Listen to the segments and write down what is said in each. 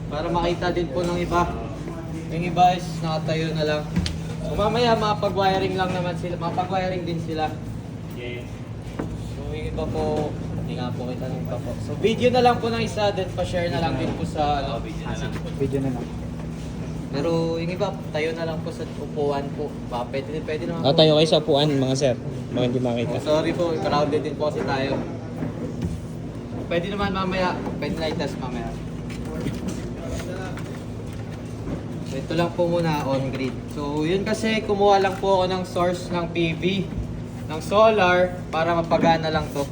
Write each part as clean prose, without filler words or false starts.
para makita din po ng iba. Yung iba is nakatayo na lang. So mamaya mapag-wiring lang naman sila, mapag-wiring din sila. So yung iba po, hindi nga po kita ng iba po. So video na lang po ng isa, then pa-share na lang din po sa Video na lang. Pero yung iba, tayo na lang po sa upuan po. Pwede naman po. Tayo kayo sa upuan mga sir. Mga hindi makita. Oh, sorry po, crowded din po kasi tayo. Pwede naman mamaya, pwede na i-test mamaya. So ito lang po muna on grid. So yun kasi kumuha lang po ako ng source ng PV, ng solar para mapagana lang to.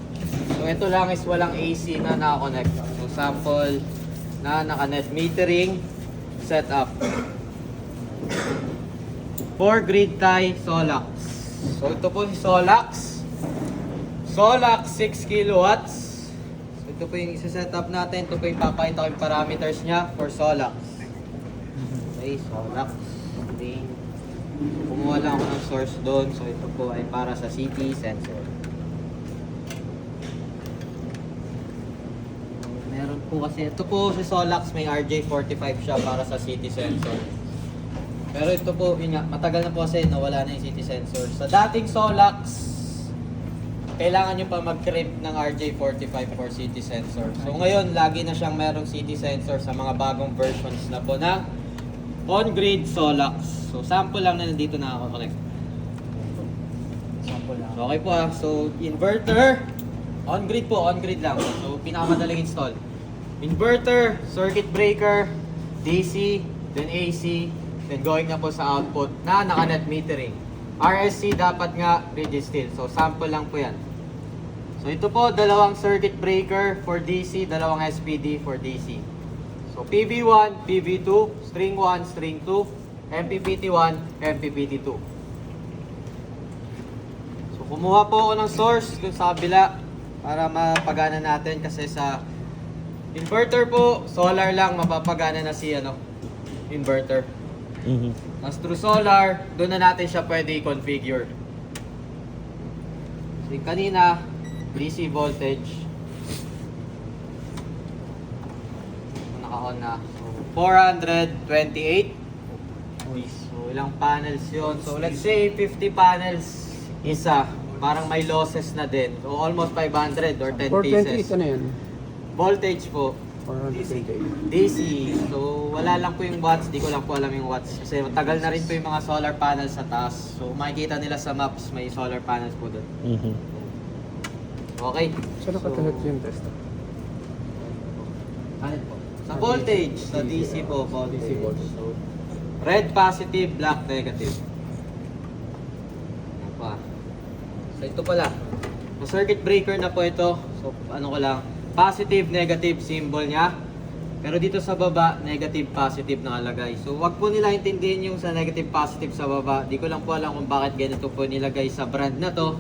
So ito lang is walang AC na naka-connect. So sample na naka-net metering setup. For grid tie Solax. So ito po si Solax. Solax 6 kilowatts. So ito po yung isa-setup natin. Ito po yung papakita ko yung parameters niya for Solax. Okay, Solax. Okay. Kumuha lang ako ng source doon. So ito po ay para sa CT sensor. Meron po kasi, ito po si Solax may RJ45 siya para sa CT sensor. Pero ito po, yun nga, matagal na po kasi nawala na yung CT sensor. Sa dating Solax, kailangan nyo pa mag-crimp ng RJ45 for CT sensor. So ngayon, lagi na siyang merong CT sensor sa mga bagong versions na po ng on-grid Solax. So sample lang na nandito na ako connect. Sample lang. Okay po ah. So inverter, on-grid po, on-grid lang. So pinakamadaling install. Inverter, circuit breaker, DC, then AC, then going na po sa output na naka-net metering. RSC dapat nga rigid steel. So sample lang po yan. So ito po, dalawang circuit breaker for DC, dalawang SPD for DC. So PV1, PV2, string 1, string 2, MPPT1, MPPT2. So kumuha po ako ng source dun sa kabila para mapagana natin kasi sa inverter po, solar lang mapapagana na si inverter. Mas through solar, doon na natin siya pwede i-configure. So kanina, DC voltage. Naka-on na. So 428. So ilang panels yun? So let's say 50 panels isa. Parang may losses na din. So almost 500 or 10 pieces. 428 ano yan? Voltage po. 428. DC. So, wala lang po yung watts. Di ko lang po alam yung watts. Kasi matagal na rin po yung mga solar panels sa taas. So, makikita nila sa maps, may solar panels po doon. Okay. So nakatanot yung test. Ano po? Sa voltage, sa DC po, voltage. DC voltage. So, red positive, black negative. Yan pa. So, ito pala. Sa circuit breaker na po ito. So, ano ko lang. Positive, negative symbol niya. Pero dito sa baba, negative, positive nakalagay. So, wag po nila intindihin yung sa negative, positive sa baba. Di ko lang po alam kung bakit ganito po nilagay sa brand na to.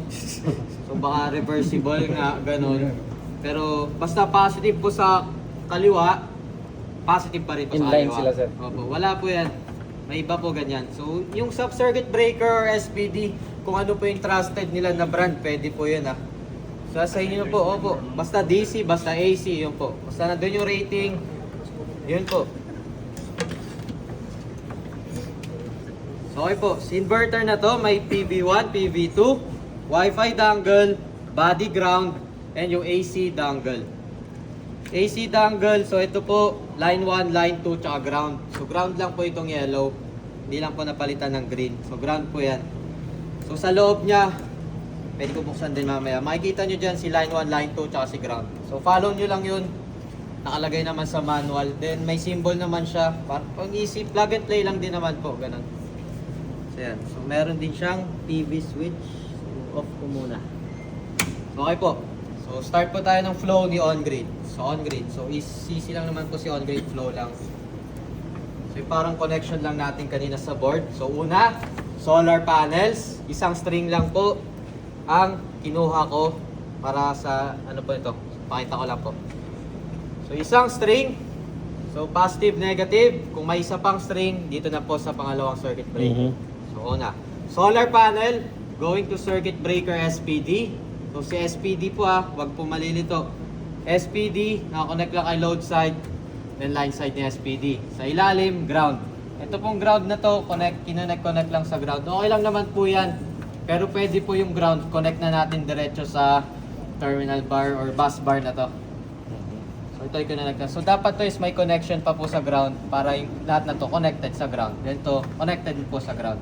So, baka reversible nga, ganun. Pero, basta positive po sa kaliwa, positive pa rin po sa Inline kaliwa. sila, sir. Opo, wala po yan. May iba po ganyan. So, yung sub-circuit breaker or SPD, kung ano po yung trusted nila na brand, pwede po yun ah. So, sa inyo po, opo. Basta DC, basta AC, yun po. Basta nandun yung rating, yun po. So, okay po. Sa inverter na to, may PV1, PV2, Wi-Fi dongle, body ground, and yung AC dongle. AC dongle, so ito po, line 1, line 2, tsaka ground. So, ground lang po itong yellow. Hindi lang po napalitan ng green. So, ground po yan. So, sa loob niya, pwede ko buksan din mamaya. Makikita nyo dyan si line 1, line 2, tsaka si ground. So follow nyo lang yun. Nakalagay naman sa manual. Then may symbol naman siya. Pang easy, plug and play lang din naman po. Ganun. So yan. So meron din siyang PV switch. So, off ko muna. Okay po. So start po tayo ng flow ni on-grid. So on-grid. So easy lang naman po si on-grid flow lang. So yung parang connection lang natin kanina sa board. So una, solar panels. Isang string lang po ang kinuha ko para sa ano po ito, pakita ko lang po. So isang string, so positive, negative. Kung may isa pang string, dito na po sa pangalawang circuit breaker. So una, solar panel going to circuit breaker SPD. So si SPD po wag po malilito. SPD, nakakonect lang kay load side. then line side ni SPD. Sa ilalim, ground. Ito pong ground na to, connect lang sa ground. Okay lang naman po yan. Pero pwede po yung ground, connect na natin diretso sa terminal bar or bus bar na to. So ito yung connect na. So dapat to is may connection pa po sa ground para yung lahat na to connected sa ground. Then to, connected din po sa ground.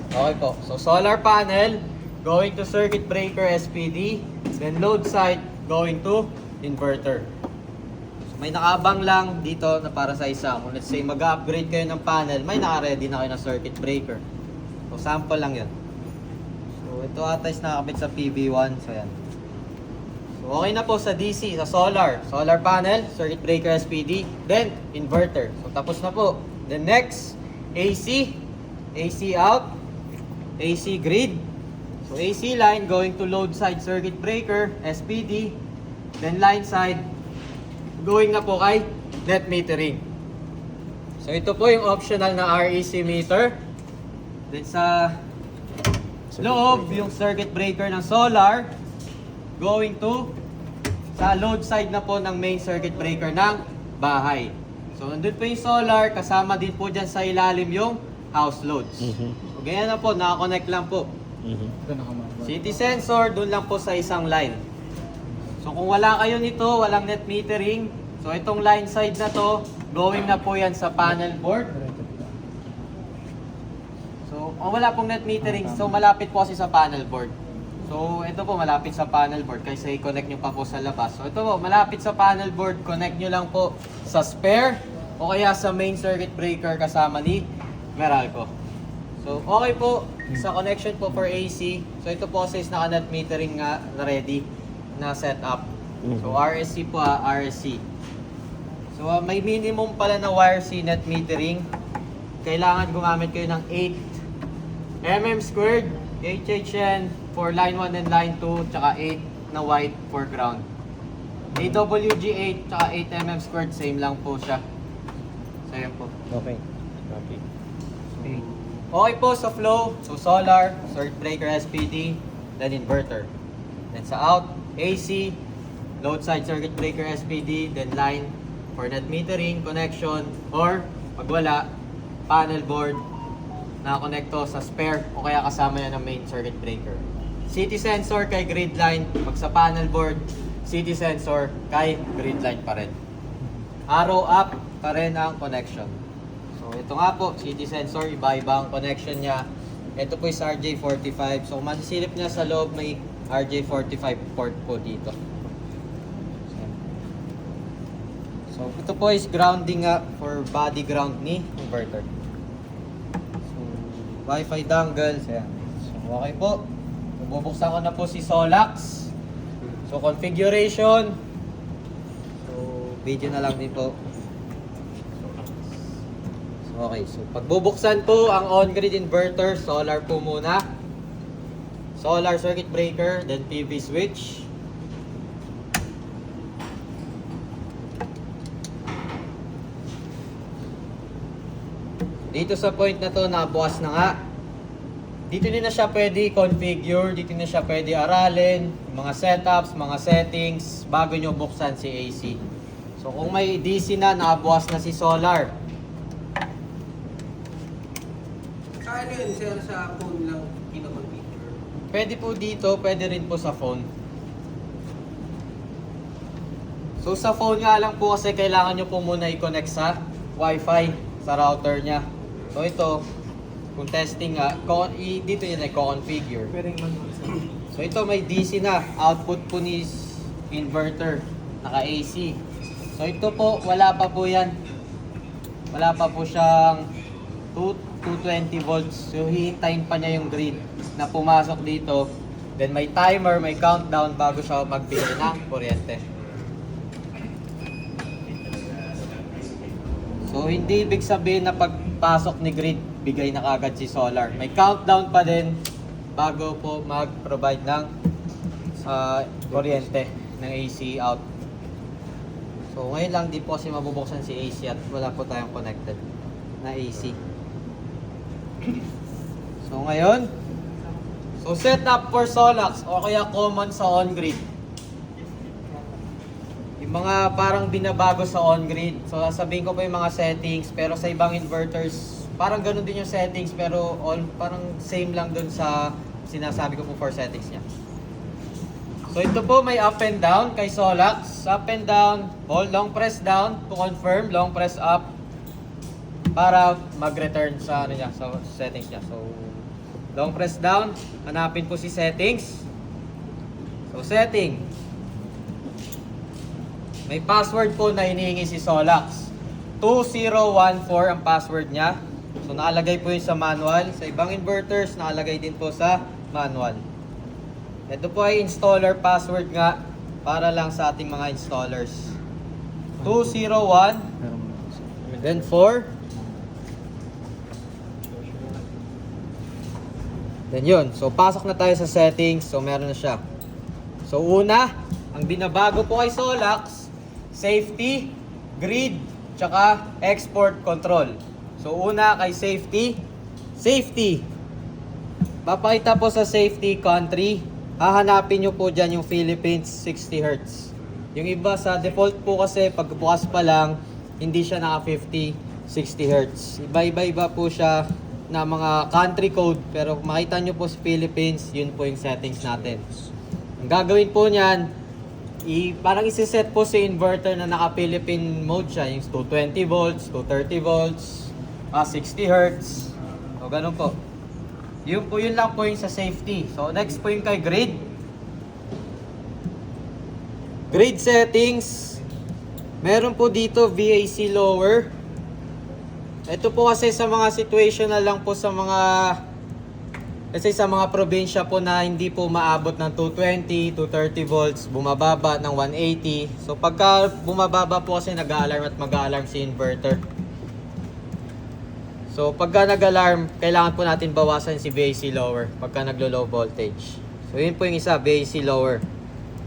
Okay po. So solar panel going to circuit breaker SPD, then load side going to inverter. So may nakaabang lang dito na para sa isa. Kung let's say mag-upgrade kayo ng panel, may naka-ready na kayo ng circuit breaker. So sample lang 'yan. So ito ata is nakakabit sa PV1. So yan. So okay na po sa DC, sa solar. Solar panel, circuit breaker SPD, then inverter. So tapos na po. Then next, AC. AC out. AC grid. So AC line going to load side circuit breaker, SPD. Then line side going na po kay net metering. So ito po yung optional na REC meter. Then sa loob, yung circuit breaker ng solar going to sa load side na po ng main circuit breaker ng bahay. So nandun po yung solar, kasama din po dyan sa ilalim yung house loads. So ganyan na po, nakakonect lang po. Ito nakamahal. City sensor, dun lang po sa isang line. So kung wala kayo nito, walang net metering, so itong line side na to, going na po yan sa panel board. So kung wala pong net metering, so malapit po kasi sa panel board. So ito po malapit sa panel board kaysa i-connect nyo pa po sa labas. So ito po, malapit sa panel board, connect nyo lang po sa spare o kaya sa main circuit breaker kasama ni Meralco. So okay po sa connection po for AC. So ito po says naka-net metering nga na ready na setup. So RSC po RSC. So may minimum pala na wire C net metering. Kailangan gumamit kayo ng 8 mm squared HHN for line 1 and line 2 tsaka 8 na white for ground. AWG 8 tsaka 8 mm squared same lang po siya. So yun po. Okay. Copy. Okay po sa flow, so solar, circuit breaker SPD, then inverter. Then sa out, AC, load side circuit breaker SPD, then line for net metering, connection, or pag wala, panel board, nakakonekto sa spare o kaya kasama yan ng main circuit breaker. City sensor kay grid line, pag sa panel board, city sensor kay grid line pa rin. Arrow up pa rin ang connection. So ito nga po, city sensor, iba-iba ang connection niya. Ito po is RJ45. So kung masisilip niya sa loob, may RJ45 port po dito. So ito po is grounding nga for body ground ni inverter. So Wi-Fi dongle. So okay po. Bubuksan ko na po si Solax. So configuration. So video na lang din po. Okay, so pagbubuksan po ang on-grid inverter, solar po muna. Solar circuit breaker, then PV switch. Dito sa point na to, nabukas na nga. Dito din na siya pwede configure, dito na siya pwede aralin, mga setups, mga settings, bago nyo buksan si AC. So kung may DC na, nabukas na si solar. Ano yun, sir, sa phone lang kinoconfigure? Pwede po dito, pwede rin po sa phone. So sa phone nga lang po kasi kailangan nyo po muna i-connect sa Wi-Fi, sa router nya. So ito, kung testing nga, dito yun ay configure. Pwede manual sa So ito may DC na, output po ni inverter, naka AC. So ito po, wala pa po yan. Wala pa po siyang 220 volts. So hihintayin pa niya yung grid na pumasok dito. Then may timer, may countdown bago siya magbigay ng kuryente. So hindi ibig sabihin na pagpasok ni grid, bigay na kagad si solar. May countdown pa din bago po mag-provide ng kuryente ng AC out. So ngayon lang di po kasi mabubuksan si AC at wala po tayong connected na AC. So ngayon, so set up for Solax o kaya common sa on-grid. Yung mga parang binabago sa on-grid. So, sasabihin ko po yung mga settings, pero sa ibang inverters, parang ganun din yung settings, pero parang same lang dun sa sinasabi ko po for settings niya. So, ito po may up and down kay Solax. Up and down, hold, long press down to confirm, long press up para mag-return sa ano niya, sa settings niya. So, long press down, hanapin po si settings. So, setting. May password po na hinihingi si Solax. 2014 ang password niya. So, nakalagay po yun sa manual. Sa ibang inverters, nakalagay din po sa manual. Ito po ay installer password nga para lang sa ating mga installers. 201, then 4. Then yun. So, pasok na tayo sa settings. So, meron na siya. So, una, ang binabago po kay Solax, safety, grid, tsaka export control. So, una kay safety. Safety. Papakita po sa safety country. Hahanapin nyo po dyan yung Philippines 60 Hz. Yung iba sa default po kasi pagbukas pa lang, hindi siya naka 50, 60 Hz. Iba-iba po siya na mga country code. Pero makita nyo po sa Philippines, yun po yung settings natin. Ang gagawin po niyan, parang isi-set po si inverter na naka-Philippine mode siya. Yung 220 volts, 230 volts, 60 Hz. O ganun po. Yun lang po yung sa safety. So next po yung kay grid. Grid settings. Meron po dito VAC lower. Ito po kasi sa mga situational lang po sa mga kasi sa mga probinsya po na hindi po maabot ng 220, 230 volts, bumababa ng 180. So pagka bumababa po kasi nag-a-alarm at mag-a-alarm si inverter. So pagka nag-alarm, kailangan po natin bawasan si VAC lower pagka naglo-low voltage. So yun po yung isa, VAC lower.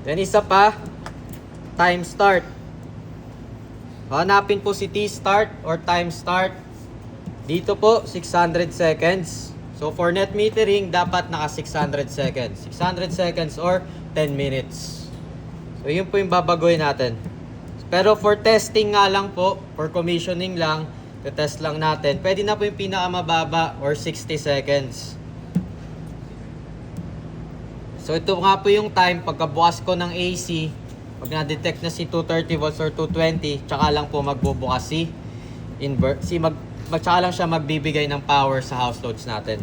Then isa pa, time start. Hanapin po si T-start or time start. Dito po, 600 seconds. So for net metering, dapat naka 600 seconds. 600 seconds or 10 minutes. So yun po yung babaguhin natin. Pero for testing nga lang po, for commissioning lang, test lang natin, pwede na po yung pinakamababa or 60 seconds. So ito nga po yung time pagkabukas ko ng AC, pag na-detect na si 230 volts or 220, tsaka lang po magbubukas si tsaka lang siya magbibigay ng power sa house loads natin.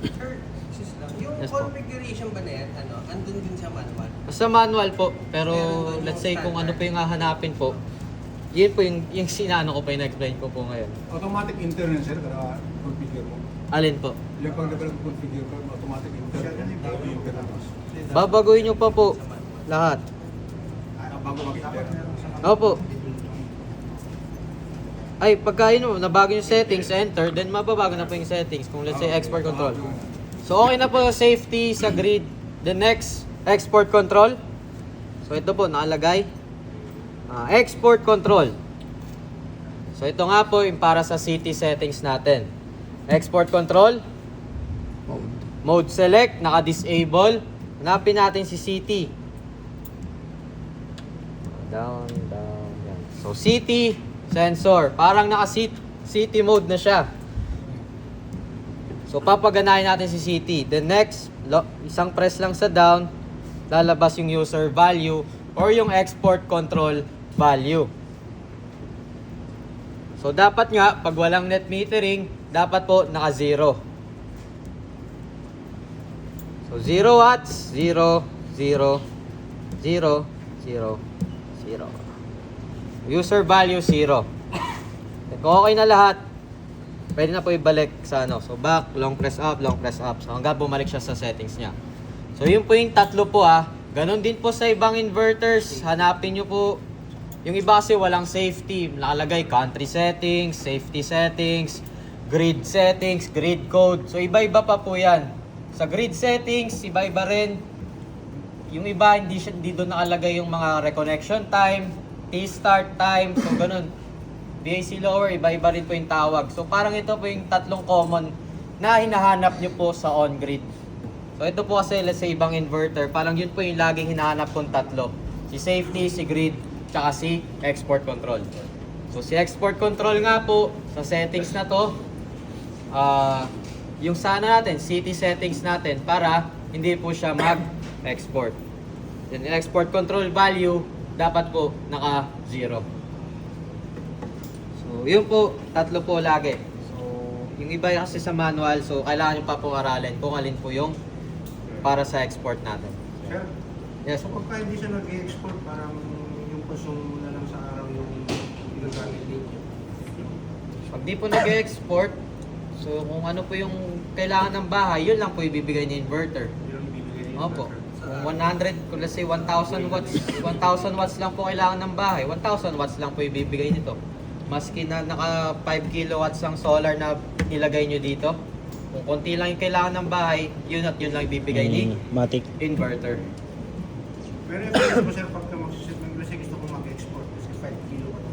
Sir, excuse lang. Yung Yes po. configuration ba na yan, andun din sa manual? Sa manual po, pero Meron doon let's yung say kung ano standard. po yung hahanapin po, yun po yung sinano ko pa yung explain ko po ngayon. Automatic enter na sir, para configure mo. Alin po? Yung pag nag-configure ko, automatic enter. Bago yung ganamos. Babaguhin nyo pa po lahat. Bago mag-enter. Opo. Ay, pagka yun, nabago yung settings, enter, then mababago na po yung settings kung let's say export control. So okay na po sa safety, sa grid. The next, export control. So ito po, nakalagay. Export control. So ito nga po yung para sa city settings natin. Export control. Mode select, naka-disable. Hanapin natin si city. Down. Yan. So city, sensor. Parang naka-city mode na siya. So papaganahin natin si city. The next, isang press lang sa down, lalabas yung user value or yung export control value. So dapat nga, pag walang net metering, dapat po naka-0. So 0 watts, 0, 0, 0, 0, 0. User value 0. Kung okay na lahat, pwede na po ibalik sa ano. So back, long press up, long press up. So hanggang bumalik siya sa settings niya. So yun po yung tatlo po Ganon din po sa ibang inverters. Hanapin nyo po. Yung iba kasi walang safety. Nakalagay country settings, safety settings, grid settings, grid code. So iba-iba pa po yan. Sa grid settings, iba-iba rin. Yung iba, hindi doon nakalagay yung mga reconnection time, T-start time. So ganun. VAC lower, iba-iba rin po yung tawag. So parang ito po yung tatlong common na hinahanap nyo po sa on-grid. So ito po kasi let's say ibang inverter, parang yun po yung laging hinahanap kong tatlo. Si safety, si grid, tsaka si export control. So si export control nga po, sa settings na to, yung sana natin, city settings natin para hindi po siya mag-export. Then yung export control value, dapat po naka-0. So yun po, tatlo po lagi. So yung iba kasi sa manual, so kailangan nyo pa po aralin kung alin po yung para sa export natin. Sir, Yes so po. pagka hindi siya nag-export, parang yung consume mo na lang sa araw yung ginagamit ninyo. Pag di po nag-export, so kung ano po yung kailangan ng bahay, yun lang po ibibigay ni inverter. Yun ang ibibigay ninyo. Opo. Kung 100, kung let's say 1,000 watts lang po kailangan ng bahay, 1,000 watts lang po ibibigay nito. Maski na naka 5 kilowatts ang solar na nilagay nyo dito, kung konti lang yung kailangan ng bahay, yun at yun lang ibibigay ni Matic. inverter. Pero yung mo sir, pagka magsisit ng kasi gusto ko mag-export kasi 5 kilowatt.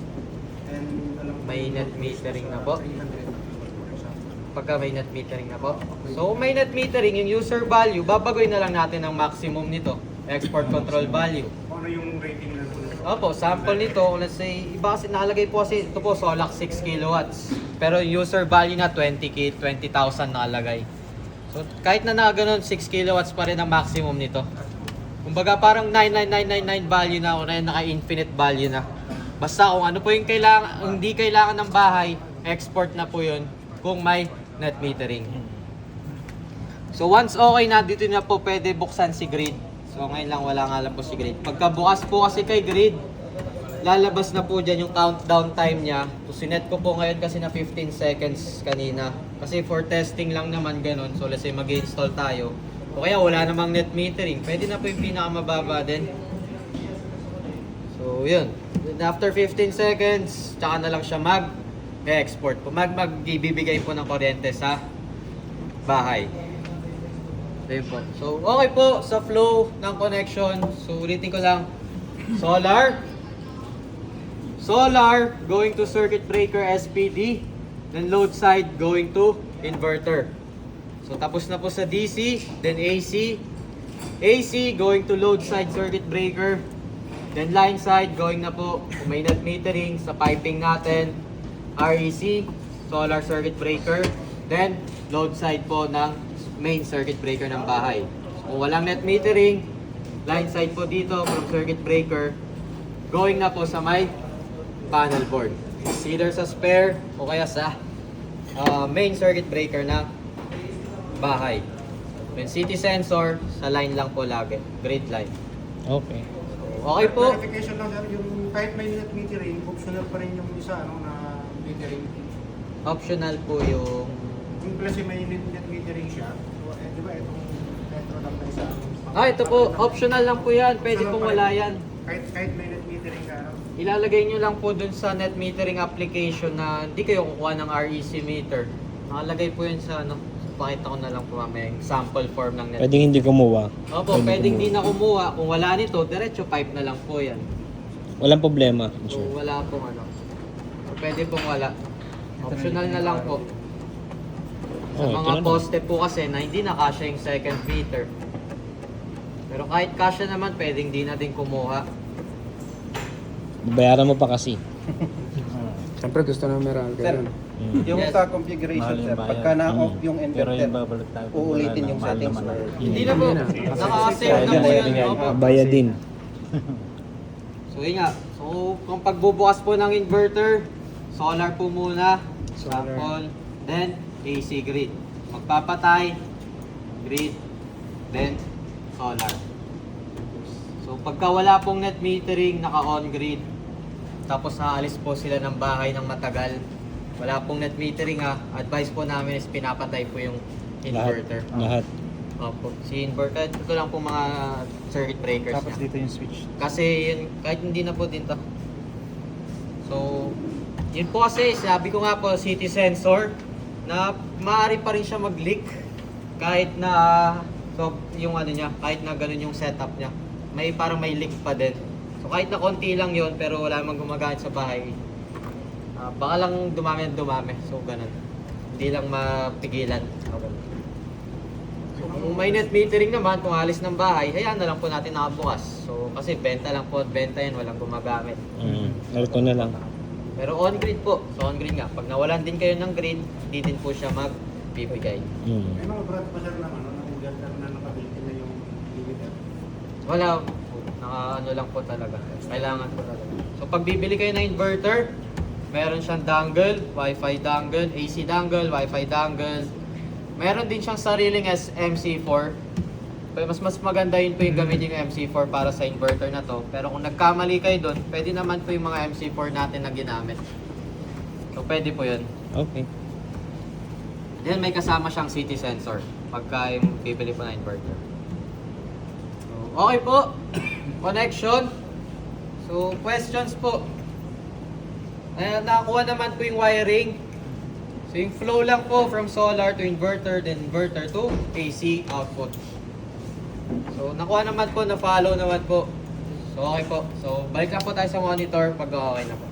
And alam ko May net metering na po? 300 for example. Pagka may net metering na po. So kung may net metering, yung user value, babagoy na lang natin ang maximum nito. Export control value. Kung ano yung rating na doon? Opo, sample nito, let's say, iba kasi nakalagay po kasi, ito po, Solac 6 kilowatts. Pero yung user value na 20,000 nakalagay. So, kahit na ganun, 6 kilowatts pa rin ang maximum nito. Kumbaga, parang 99999 value na, o na naka-infinite value na. Basta kung ano po yung hindi kailangan ng bahay, export na po yun kung may net metering. So, once okay na, dito na po pwede buksan si grid. So ngayon lang wala nga lang po si grid. Pagkabukas po kasi kay grid, lalabas na po dyan yung countdown time niya. So sinet ko po ngayon kasi na 15 seconds kanina. Kasi for testing lang naman ganun. So let's say mag-install tayo. O kaya wala namang net metering. Pwede na po yung pinakamababa din. So yun. Then after 15 seconds, tsaka na lang siya mag-export po. Magbibigay po ng kuryente sa bahay. Ayun po. So, okay po sa flow ng connection. So, ulitin ko lang. Solar going to circuit breaker SPD. Then load side going to inverter. So, tapos na po sa DC. Then AC. AC going to load side circuit breaker. Then line side going na po. Kung may net metering sa piping natin. REC. Solar circuit breaker. Then load side po ng main circuit breaker ng bahay. So, kung walang net metering, line side po dito from circuit breaker, going na po sa may panel board. Either sa spare o kaya sa main circuit breaker ng bahay. Yung city sensor, sa line lang po lagi. Grid line. Okay. Okay po. Clarification lang sir, yung kahit may net metering, optional pa rin yung isa na metering. Optional po yung Yung kasi may net metering siya, di ba itong metro lang na isa? ito po, optional lang po yan. Pwede pong wala yan. Kahit may net metering ka, Ilalagay nyo lang po dun sa net metering application na hindi kayo kukuha ng REC meter. Nakalagay po yun sa ano. Pakita ko na lang po mamaya yung sample form ng net. Pwedeng hindi kumuha. Opo, pwedeng di na kumuha. Kung wala nito, diretso pipe na lang po yan. Walang problema. So Sure. wala pong ano. So, pwede pong wala. Optional na lang po. Sa Oh, ito mga na lang. poste po kasi na hindi na kasya yung second meter. Pero kahit kasya naman, pwedeng di na din kumuha. Bayaran mo pa kasi. Siyempre gusto na meron. Ganun. Yung Yes. sa configuration, sir, pagka na-off yung inverter, uulitin yung settings. Hindi na po. Nakaka-save na po yan. Opo. Bayadin. So yun nga. So kung pagbubukas po ng inverter, solar po muna. Sample. Then AC grid. Magpapatay. Grid. Then solar. So pagka wala pong net metering, naka-on grid. Tapos naalis po sila ng bahay ng matagal. Wala pong net metering advice po namin is pinapatay po yung inverter. Lahat. Opo. Si inverter, ito lang po mga circuit breakers Tapos niya. dito yung switch. Kasi yun, kahit hindi na po dito. So, yun po kasi, sabi ko nga po, city sensor, na maaari pa rin siya mag-leak kahit na, so, yung ano niya, kahit na ganun yung setup niya. Parang may leak pa din. So, kahit na konti lang yun, pero wala mang gumagamit sa bahay. Baka lang dumami. So, ganun. Hindi lang mapigilan. So, So, kung may net metering naman, kung alis ng bahay, hayaan na lang po natin nakabukas. So, kasi benta lang po at benta yan, walang gumagamit. Aircon na lang. Pero on-grid po. So, on-grid nga. Pag nawalan din kayo ng grid, hindi din po siya magbibigay. May mga brand pa sir naman, na inverter na nakability na yung limiter. Wala po. Naka-ano lang po talaga. Kailangan po talaga. So, pag bibili kayo ng inverter, meron siyang dongle, Wi-Fi dongle, AC dongle, Wi-Fi dongle. Meron din siyang sariling MC4. Pero mas maganda yun po yung gamitin yung MC4 para sa inverter na to. Pero kung nagkamali kayo doon, pwede naman po yung mga MC4 natin na ginamit. So, pwede po yun. Okay. Then, may kasama siyang city sensor pagka yung bibili po na inverter. So, okay po. Connection. So, questions po. Nakakuha naman po yung wiring. So, yung flow lang po from solar to inverter, then inverter to AC output. So, nakuha naman po, na-follow naman po. So, okay po. So, balik lang po tayo sa monitor pag okay na po.